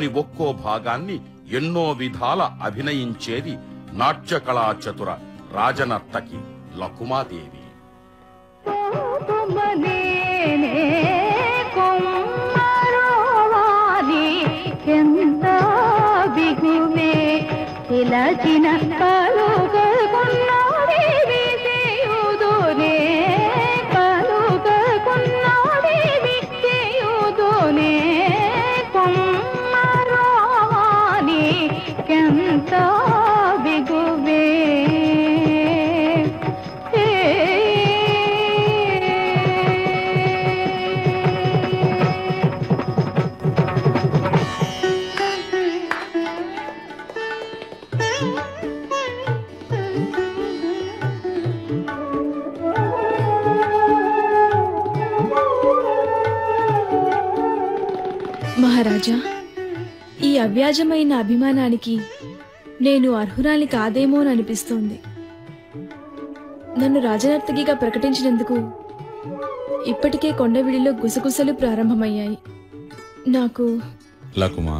కథలోని ఒక్కో భాగాన్ని ఎన్నో విధాల అభినయించేది నాట్యకళా చతుర రాజనర్తకి లకుమాదేవి. మహారాజా, ఈ అవ్యాజమైన అభిమానానికి నేను అర్హురాలి కాదేమోననిపిస్తోంది. నన్ను రాజనర్తకిగా ప్రకటించినందుకు ఇప్పటికే కొండవిడిలో గుసగుసలు ప్రారంభమయ్యాయి. నాకు లకుమా,